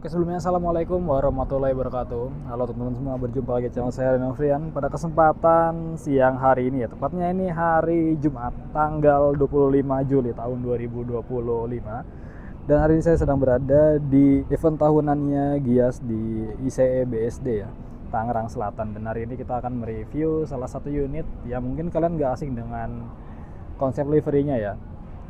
Oke, sebelumnya assalamualaikum warahmatullahi wabarakatuh. Halo teman-teman semua, berjumpa lagi di channel saya Renofrian pada kesempatan siang hari ini ya. Tepatnya ini hari Jumat tanggal 25 Juli tahun 2025. Dan hari ini saya sedang berada di event tahunannya Gias di ICE BSD ya, Tangerang Selatan. Dan hari ini kita akan mereview salah satu unit yang mungkin kalian gak asing dengan konsep liverynya ya.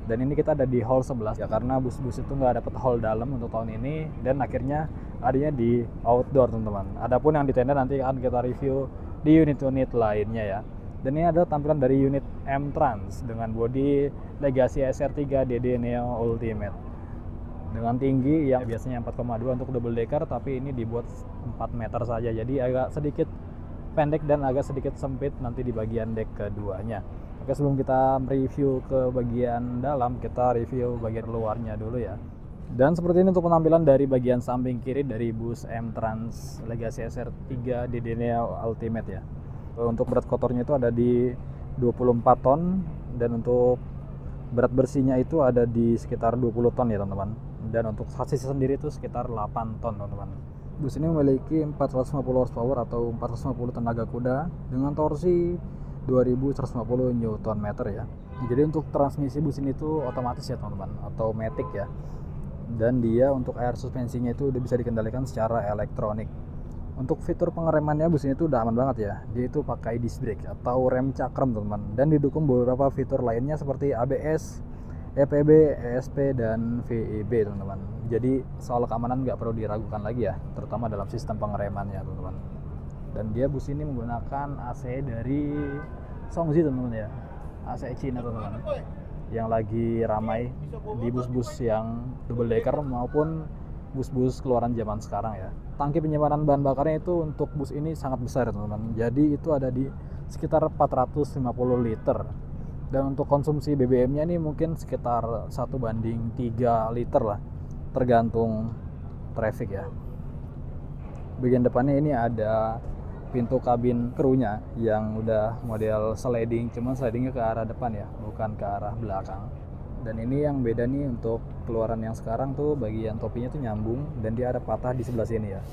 Dan ini kita ada di hall 11 ya, karena bus-bus itu nggak dapat hall dalam untuk tahun ini, dan akhirnya adanya di outdoor teman-teman. Adapun yang di tenda nanti akan kita review di unit-unit lainnya ya. Dan ini adalah tampilan dari unit M-Trans dengan bodi Legacy SR3 DD Neo Ultimate dengan tinggi yang biasanya 4,2 untuk double decker, tapi ini dibuat 4 meter saja, jadi agak sedikit pendek dan agak sedikit sempit nanti di bagian dek keduanya. Oke, sebelum kita review ke bagian dalam, kita review bagian luarnya dulu ya. Dan seperti ini untuk penampilan dari bagian samping kiri dari bus M-Trans Legacy SR3 DD Neo Ultimate ya. Untuk berat kotornya itu ada di 24 ton, dan untuk berat bersihnya itu ada di sekitar 20 ton ya teman-teman. Dan untuk sasis sendiri itu sekitar 8 ton teman-teman. Bus ini memiliki 450 horsepower atau 450 tenaga kuda dengan torsi 2150 Nm ya. Jadi untuk transmisi bus ini tuh otomatis ya teman-teman, atau matic ya. Dan dia untuk air suspensinya itu udah bisa dikendalikan secara elektronik. Untuk fitur pengeremannya bus ini tuh udah aman banget ya. Dia itu pakai disc brake atau rem cakram teman-teman, dan didukung beberapa fitur lainnya seperti ABS, EPB, ESP, dan VEB teman-teman. Jadi soal keamanan nggak perlu diragukan lagi ya, terutama dalam sistem pengeremannya teman-teman. Dan dia bus ini menggunakan AC dari Songzi teman-teman ya, AC Cina teman-teman, yang lagi ramai di bus-bus yang double decker maupun bus-bus keluaran zaman sekarang ya. Tangki penyimpanan bahan bakarnya itu untuk bus ini sangat besar ya teman-teman, jadi itu ada di sekitar 450 liter. Dan untuk konsumsi BBM-nya ini mungkin sekitar 1:3 liter lah, tergantung traffic ya. Bagian depannya ini ada pintu kabin krunya yang udah model sliding, cuman slidingnya ke arah depan ya, bukan ke arah belakang. Dan ini yang beda nih, untuk keluaran yang sekarang tuh bagian topinya tuh nyambung dan dia ada patah di sebelah sini ya.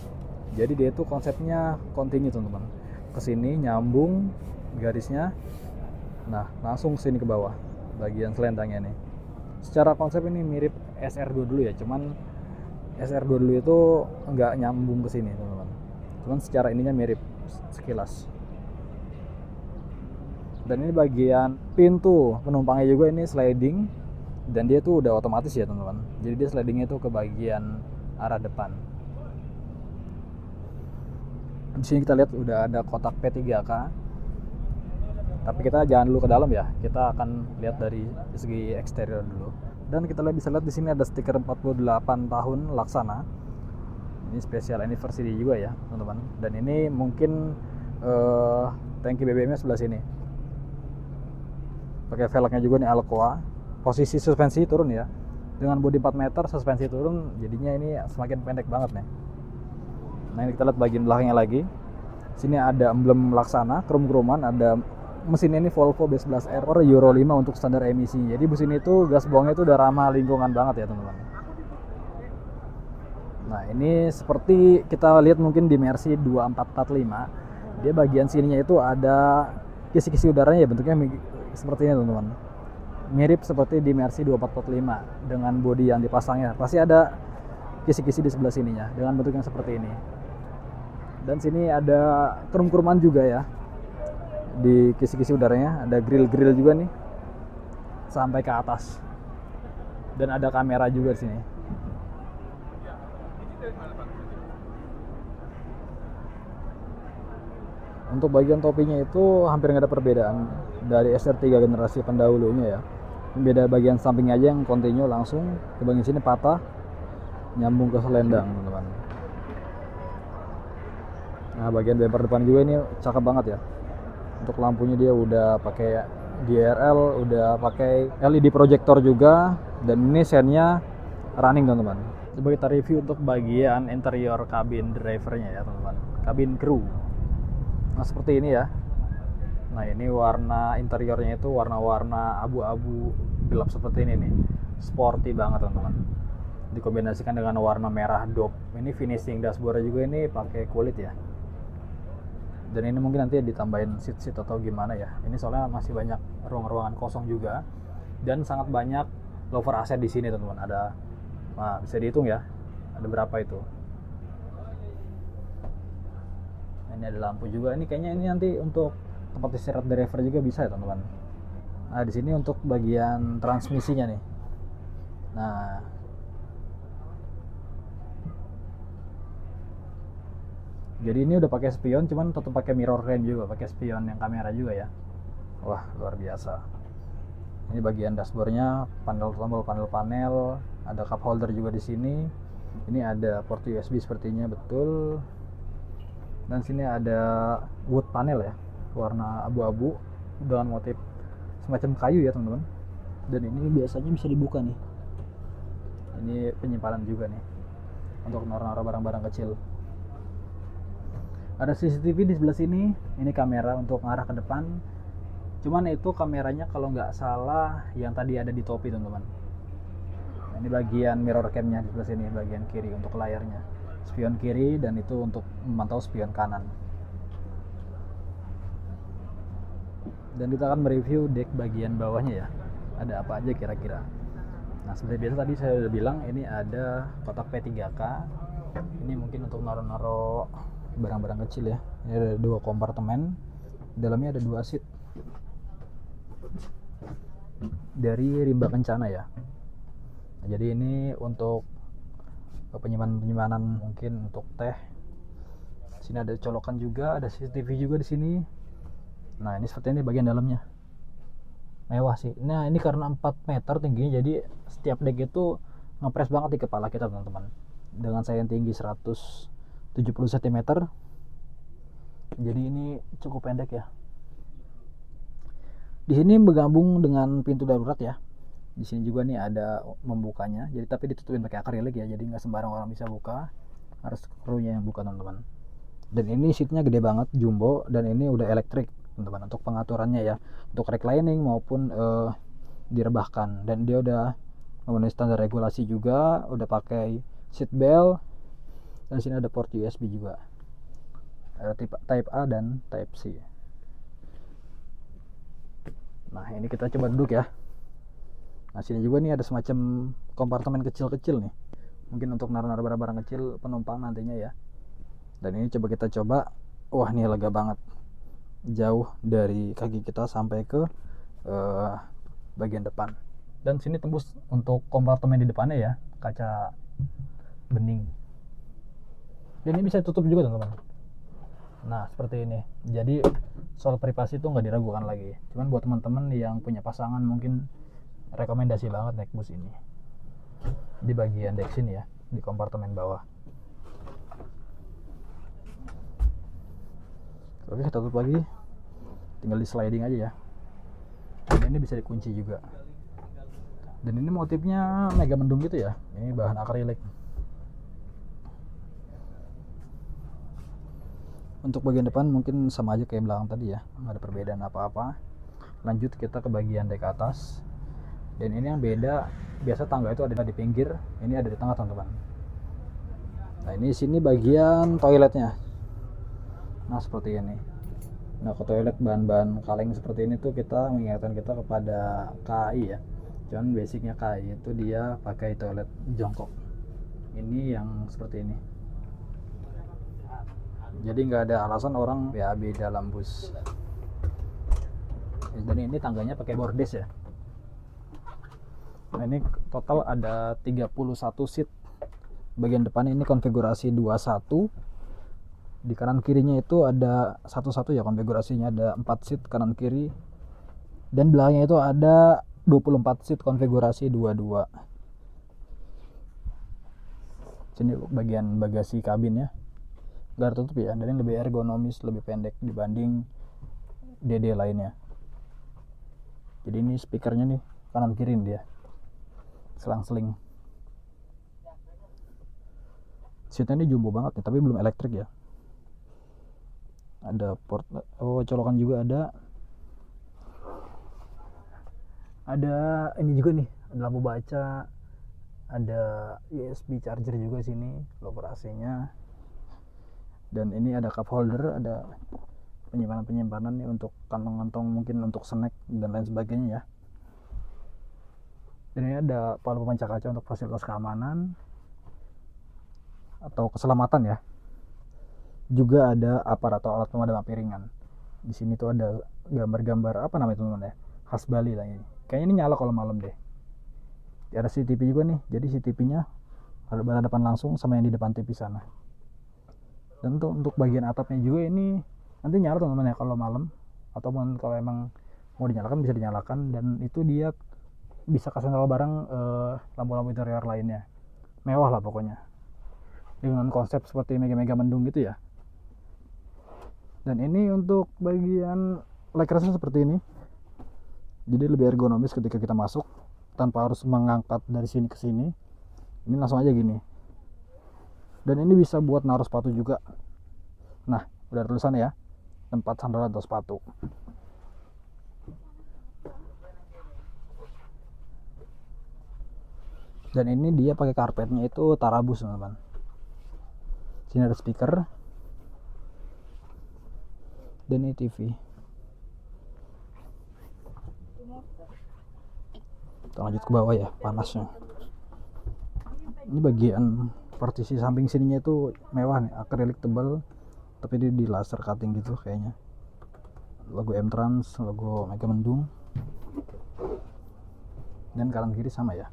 Jadi dia tuh konsepnya continue teman-teman, kesini nyambung garisnya, nah langsung sini ke bawah bagian selendangnya nih. Secara konsep ini mirip SR2 dulu ya, cuman SR2 dulu itu nggak nyambung ke sini teman-teman, cuman secara ininya mirip sekilas. Dan ini bagian pintu penumpangnya juga ini sliding, dan dia tuh udah otomatis ya teman-teman, jadi dia slidingnya itu ke bagian arah depan. Di sini kita lihat udah ada kotak P3K, tapi kita jangan dulu ke dalam ya, kita akan lihat dari segi eksterior dulu. Dan kita bisa lihat di sini ada stiker 48 tahun Laksana. Ini special anniversary juga ya teman-teman. Dan ini mungkin tangki BBM-nya sebelah sini. Pakai velgnya juga nih Alcoa. Posisi suspensi turun ya. Dengan bodi 4 meter suspensi turun, jadinya ini semakin pendek banget nih. Nah, ini kita lihat bagian belakangnya lagi. Sini ada emblem Laksana, krom-kroman, ada mesin ini Volvo B11R Euro 5 untuk standar emisi. Jadi bus ini tuh gas buangnya itu udah ramah lingkungan banget ya teman-teman. Nah, ini seperti kita lihat mungkin di Mercy 2445, dia bagian sininya itu ada kisi-kisi udaranya ya, bentuknya seperti ini teman-teman. Mirip seperti di Mercy 2445 dengan bodi yang dipasangnya. Pasti ada kisi-kisi di sebelah sininya dengan bentuk yang seperti ini. Dan sini ada krum-kruman juga ya. Di kisi-kisi udaranya ada grill-grill juga nih sampai ke atas. Dan ada kamera juga di sini. Untuk bagian topinya itu hampir nggak ada perbedaan dari SR3 generasi pendahulunya ya. Beda bagian sampingnya aja yang continue langsung ke bagian sini patah, nyambung ke selendang teman-teman. Nah, bagian bumper depan juga ini cakep banget ya. Untuk lampunya dia udah pakai DRL, udah pakai LED projector juga, dan ini sennya running teman-teman. Coba kita review untuk bagian interior kabin drivernya ya teman-teman, kabin kru. Nah, seperti ini ya. Nah, ini warna interiornya itu warna-warna abu-abu gelap seperti ini nih, sporty banget teman-teman. dikombinasikan dengan warna merah dope. Ini finishing dashboard juga ini pakai kulit ya. Dan ini mungkin nanti ditambahin seat atau gimana ya. Ini soalnya masih banyak ruang-ruangan kosong juga dan sangat banyak lover AC di sini teman-teman. Ada, nah, bisa dihitung ya. Ada berapa itu? Ini ada lampu juga. Ini kayaknya ini nanti untuk tempat istirahat driver juga bisa ya teman-teman. Nah di sini untuk bagian transmisinya nih. Nah jadi ini udah pakai spion, cuman tetap pakai mirror frame juga, pakai spion yang kamera juga ya. Wah luar biasa. Ini bagian dashboardnya, panel tombol, panel, ada cup holder juga di sini. Ini ada port USB sepertinya betul. Dan sini ada wood panel ya, warna abu-abu dengan motif semacam kayu ya teman-teman. Dan ini biasanya bisa dibuka nih. Ini penyimpanan juga nih untuk naruh-naruh barang-barang kecil. Ada CCTV di sebelah sini. Ini kamera untuk ngarah ke depan. Cuman itu kameranya kalau nggak salah yang tadi ada di topi teman-teman. Nah, ini bagian mirror camnya di sebelah sini, bagian kiri untuk layarnya. Spion kiri dan itu untuk memantau spion kanan. Dan kita akan mereview deck bagian bawahnya ya. Ada apa aja kira-kira. Nah seperti biasa tadi saya udah bilang ini ada kotak P3K. Ini mungkin untuk naruh-naruh barang-barang kecil ya. Ini ada 2 kompartemen. Dalamnya ada 2 seat dari rimba kencana ya. Nah, jadi ini untuk penyimpanan mungkin untuk teh. Sini ada colokan juga, ada CCTV juga di sini. Nah ini seperti ini bagian dalamnya. Mewah sih. Nah ini karena 4 meter tingginya, jadi setiap deck itu ngepres banget di kepala kita teman-teman. Dengan saya yang tinggi 170 cm, jadi ini cukup pendek ya. Di sini bergabung dengan pintu darurat ya. Di sini juga nih ada membukanya. Jadi tapi ditutupin pakai akrilik ya. Jadi nggak sembarang orang bisa buka. Harus krunya yang buka teman-teman. Dan ini seatnya gede banget, jumbo, dan ini udah elektrik teman-teman untuk pengaturannya ya. Untuk reclining maupun direbahkan. Dan dia udah memenuhi standar regulasi juga. Udah pakai seat belt. Dan sini ada port USB juga. Ada Type A dan Type C. Nah ini kita coba duduk ya. Nah sini juga nih ada semacam kompartemen kecil-kecil nih. Mungkin untuk naruh-naruh barang-barang kecil penumpang nantinya ya. Dan ini kita coba. Wah ini lega banget. Jauh dari kaki kita sampai ke bagian depan. Dan sini tembus untuk kompartemen di depannya ya. Kaca bening. Dan ini bisa tutup juga teman-teman. Nah seperti ini. Jadi soal privasi itu nggak diragukan lagi. Cuman buat teman-teman yang punya pasangan mungkin rekomendasi banget naik bus ini. Di bagian deck sini ya, di kompartemen bawah. Oke kita tutup lagi. Tinggal di sliding aja ya. Dan ini bisa dikunci juga. Dan ini motifnya mega mendung gitu ya. Ini bahan akrilik. Untuk bagian depan mungkin sama aja kayak belakang tadi ya, nggak ada perbedaan apa-apa. Lanjut kita ke bagian dek atas. Dan ini yang beda, biasa tangga itu ada di pinggir, ini ada di tengah teman-teman. Nah ini sini bagian toiletnya. Nah seperti ini. Nah ke toilet bahan-bahan kaleng seperti ini tuh kita mengingatkan kita kepada KAI ya. Cuman basicnya KAI itu dia pakai toilet jongkok. Ini yang seperti ini. Jadi nggak ada alasan orang BAB dalam bus. Dan ini tangganya pakai bordes ya. Nah ini total ada 31 seat. Bagian depan ini konfigurasi 21. Di kanan kirinya itu ada satu-satu ya konfigurasinya, ada 4 seat kanan kiri. Dan belakangnya itu ada 24 seat konfigurasi 22. Sini bagian bagasi kabin ya. Gak tertutup ya, dan ini lebih ergonomis, lebih pendek dibanding DD lainnya. Jadi ini speakernya nih kanan kiri dia, selang-seling. Seatnya ini jumbo banget nih, tapi belum elektrik ya. Ada port, colokan juga ada. Ada ini juga nih, ada lampu baca, ada USB charger juga sini, loker AC-nya. Dan ini ada cup holder, ada penyimpanan nih untuk kantong-kantong mungkin untuk snack dan lain sebagainya ya. Dan ini ada palu pemecah kaca untuk fasilitas keamanan atau keselamatan ya. Juga ada aparatur alat pemadam api ringan. Di sini tuh ada gambar-gambar apa namanya teman-teman ya, khas Bali lah ini. Kayaknya ini nyala kalau malam deh. Ada CCTV juga nih, jadi CCTV-nya ada berhadapan langsung sama yang di depan TV sana. Dan untuk bagian atapnya juga ini nanti nyala teman-teman ya kalau malam, ataupun kalau emang mau dinyalakan bisa dinyalakan. Dan itu dia bisa kasih sentral barang lampu-lampu interior lainnya, mewah lah pokoknya, dengan konsep seperti mega-mega mendung gitu ya. Dan ini untuk bagian legrasnya seperti ini, jadi lebih ergonomis ketika kita masuk tanpa harus mengangkat dari sini ke sini. Ini langsung aja gini. Dan ini bisa buat naruh sepatu juga. Nah, udah tulisan ya, tempat sandal atau sepatu. Dan ini dia pakai karpetnya itu tarabus teman-teman. Sini ada speaker. Dan ini TV. Kita lanjut ke bawah ya, panasnya. Ini bagian partisi samping sininya itu mewah nih, akrilik tebal, tapi dia di laser cutting gitu kayaknya. Logo M-Trans, logo Mega Mendung. Dan kanan kiri sama ya.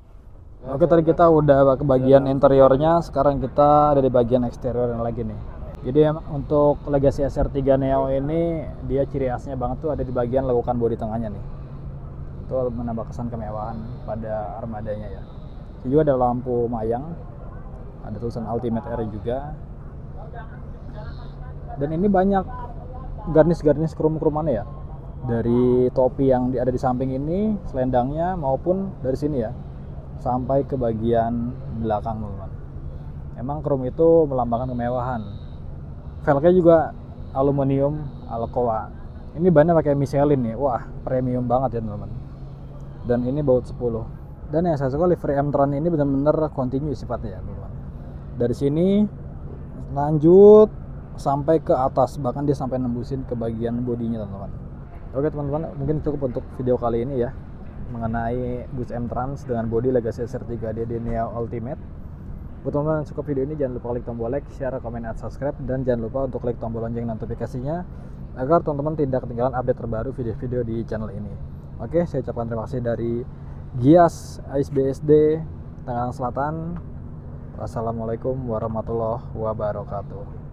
Oke, tadi kita udah ke bagian interiornya, sekarang kita ada di bagian eksterior yang lagi nih. Jadi untuk Legacy SR3 Neo ini dia ciri khasnya banget tuh ada di bagian lekukan bodi tengahnya nih. Itu menambah kesan kemewahan pada armadanya ya. Ini juga ada lampu mayang, ada tulisan Ultimate Air juga. Dan ini banyak garnis-garnis krum-krumannya ya, dari topi yang ada di samping ini, selendangnya, maupun dari sini ya sampai ke bagian belakang teman-teman. Emang krum itu melambangkan kemewahan. Velgnya juga aluminium Alcoa. Ini bannya pakai Michelin nih, wah premium banget ya teman-teman. Dan ini baut 10. Dan yang saya suka livery M-Tran ini benar-benar continue sifatnya ya teman-teman. Dari sini lanjut sampai ke atas, bahkan dia sampai nembusin ke bagian bodinya teman-teman. Oke teman-teman, mungkin cukup untuk video kali ini ya, mengenai bus M-Trans dengan bodi Legacy SR3 DD Neo Ultimate. Buat teman-teman yang suka video ini, jangan lupa klik tombol like, share, komen, dan subscribe. Dan jangan lupa untuk klik tombol lonceng notifikasinya agar teman-teman tidak ketinggalan update terbaru video-video di channel ini. Oke, saya ucapkan terima kasih dari Gias ASBSD Tangerang Selatan. Wassalamualaikum warahmatullahi wabarakatuh.